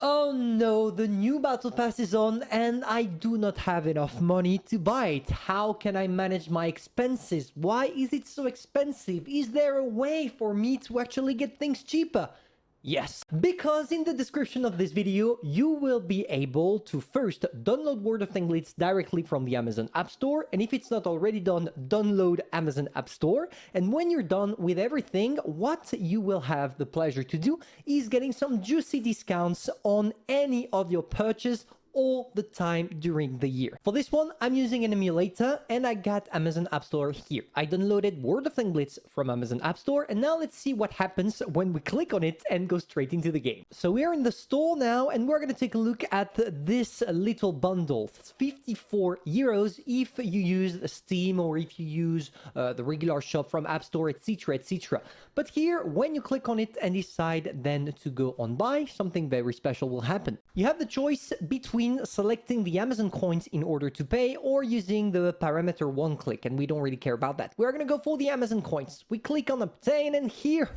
Oh no, the new battle pass is on and I do not have enough money to buy it. How can I manage my expenses? Why is it so expensive? Is there a way for me to actually get things cheaper? Yes, because in the description of this video, you will be able to first download World of Tanks directly from the Amazon App Store. And if it's not already done, download Amazon App Store. And when you're done with everything, what you will have the pleasure to do is getting some juicy discounts on any of your purchase all the time during the year. For this one, I'm using an emulator and I got Amazon App Store here. I downloaded World of Tanks from Amazon App Store, and now let's see what happens when we click on it and go straight into the game. So we are in the store now and we're going to take a look at this little bundle. It's 54 euros if you use Steam or if you use the regular shop from App Store, etc, etc. But here, when you click on it and decide then to go on buy, something very special will happen. You have the choice between selecting the Amazon coins in order to pay or using the parameter one click, and we don't really care about that. We're gonna go for the Amazon coins. We click on obtain, and here,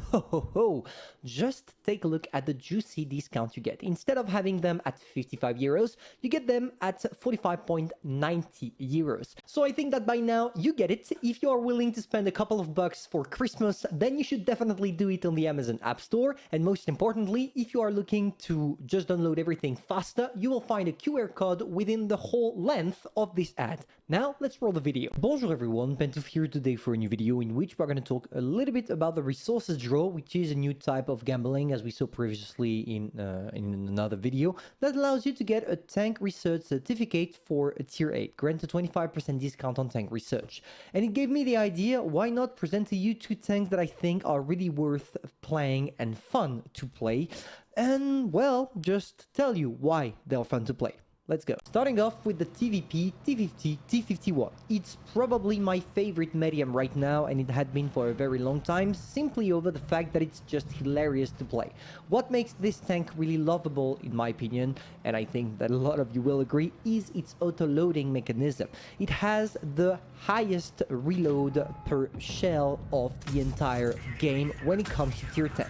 just take a look at the juicy discount you get. Instead of having them at 55 euros, you get them at 45.90 euros. So I think that by now you get it. If you are willing to spend a couple of bucks for Christmas, then you should definitely do it on the Amazon App Store. And most importantly, if you are looking to just download everything faster, you will find a QR code within the whole length of this ad. Now, let's roll the video. Bonjour everyone, Pantoufleee here today for a new video in which we're going to talk a little bit about the resources draw, which is a new type of gambling as we saw previously in another video that allows you to get a tank research certificate for a tier 8, grant a 25% discount on tank research. And it gave me the idea, why not present to you two tanks that I think are really worth playing and fun to play, and well, just tell you why they're fun to play. Let's go. Starting off with the TVP T50 T51. It's probably my favorite medium right now, and it had been for a very long time, simply over the fact that it's just hilarious to play. What makes this tank really lovable, in my opinion, and I think that a lot of you will agree, is its auto-loading mechanism. It has the highest reload per shell of the entire game when it comes to tier 10.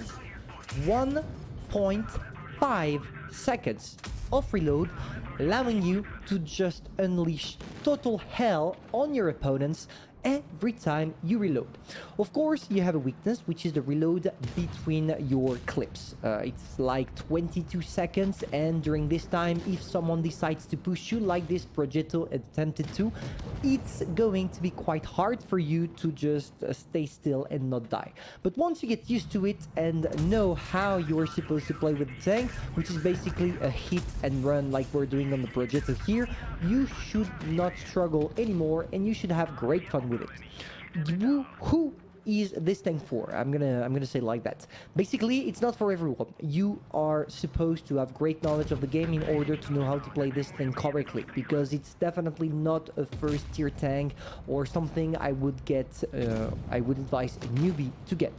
1.5 seconds of reload, allowing you to just unleash total hell on your opponents every time you reload. Of course, you have a weakness, which is the reload between your clips. It's like 22 seconds, and during this time, if someone decides to push you like this Progetto attempted to, it's going to be quite hard for you to just stay still and not die. But once you get used to it and know how you're supposed to play with the tank, which is basically a hit and run like we're doing on the Progetto here, you should not struggle anymore and you should have great fun with it. Who is this tank for? I'm gonna say like that. Basically, it's not for everyone. You are supposed to have great knowledge of the game in order to know how to play this thing correctly, because it's definitely not a first tier tank or something I would advise a newbie to get.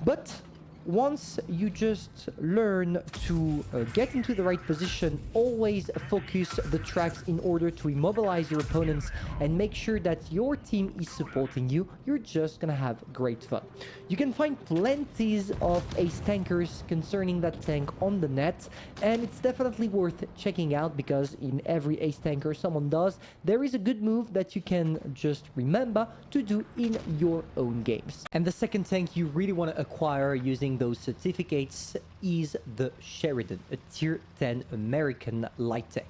But once you just learn to get into the right position, always focus the tracks in order to immobilize your opponents and make sure that your team is supporting you, you're just gonna have great fun. You can find plenty of ace tankers concerning that tank on the net, and it's definitely worth checking out because in every ace tanker someone does, there is a good move that you can just remember to do in your own games. And the second tank you really want to acquire using those certificates is the Sheridan, a tier 10 American light tank.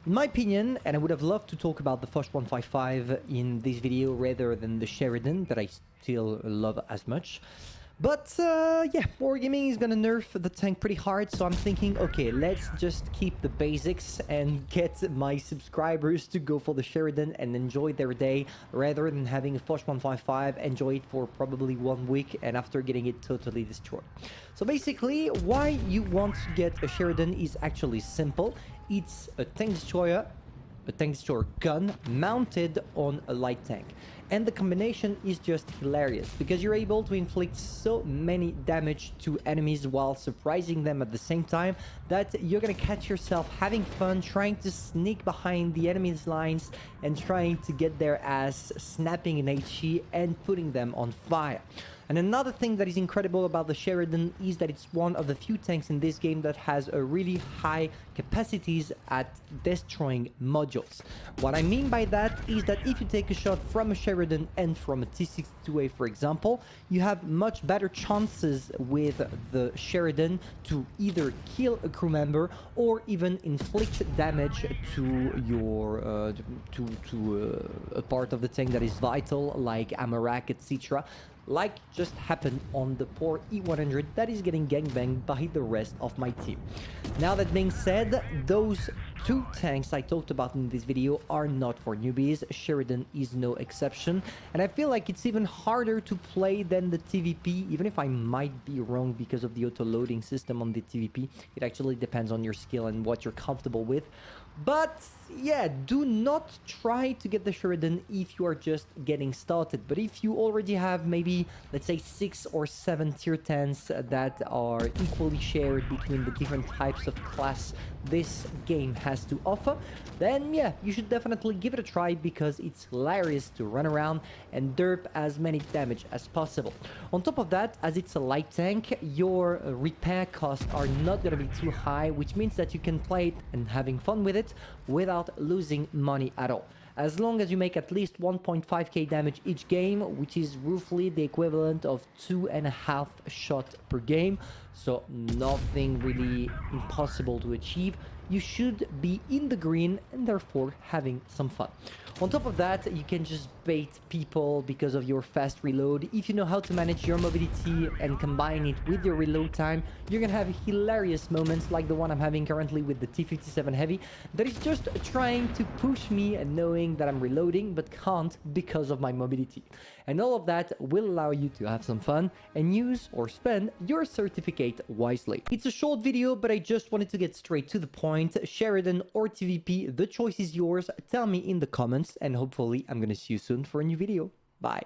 In my opinion, and I would have loved to talk about the Foch 155 in this video rather than the Sheridan that I still love as much. But yeah, Wargaming is gonna nerf the tank pretty hard, so I'm thinking, okay, let's just keep the basics and get my subscribers to go for the Sheridan and enjoy their day, rather than having a Foch 155, enjoy it for probably 1 week, and after getting it totally destroyed. So basically, why you want to get a Sheridan is actually simple. It's a tank destroyer gun mounted on a light tank. And the combination is just hilarious because you're able to inflict so many damage to enemies while surprising them at the same time that you're gonna catch yourself having fun trying to sneak behind the enemy's lines and trying to get their ass, snapping an HE and putting them on fire. And another thing that is incredible about the Sheridan is that it's one of the few tanks in this game that has a really high capacities at destroying modules. What I mean by that is that if you take a shot from a Sheridan and from a T-62A, for example, you have much better chances with the Sheridan to either kill a crew member or even inflict damage to your a part of the tank that is vital, like ammo rack, etc., like just happened on the poor E100 that is getting gangbanged by the rest of my team. Now, that being said, those two tanks I talked about in this video are not for newbies. Sheridan is no exception, and I feel like it's even harder to play than the TVP, even if I might be wrong because of the auto-loading system on the TVP. It actually depends on your skill and what you're comfortable with. But yeah, do not try to get the Sheridan if you are just getting started. But if you already have maybe, let's say, 6 or 7 tier 10s that are equally shared between the different types of class this game has to offer, then yeah, you should definitely give it a try because it's hilarious to run around and derp as many damage as possible. On top of that, as it's a light tank, your repair costs are not going to be too high, which means that you can play it and having fun with it without losing money at all. As long as you make at least 1.5k damage each game, which is roughly the equivalent of 2.5 shots per game, so nothing really impossible to achieve, you should be in the green and therefore having some fun. On top of that, you can just bait people because of your fast reload. If you know how to manage your mobility and combine it with your reload time, you're gonna have hilarious moments like the one I'm having currently with the T-57 Heavy that is just trying to push me and knowing that I'm reloading but can't because of my mobility. And all of that will allow you to have some fun and use or spend your certificate wisely. It's a short video, but I just wanted to get straight to the point. Sheridan or TVP, the choice is yours. Tell me in the comments, and hopefully I'm gonna see you soon for a new video. Bye.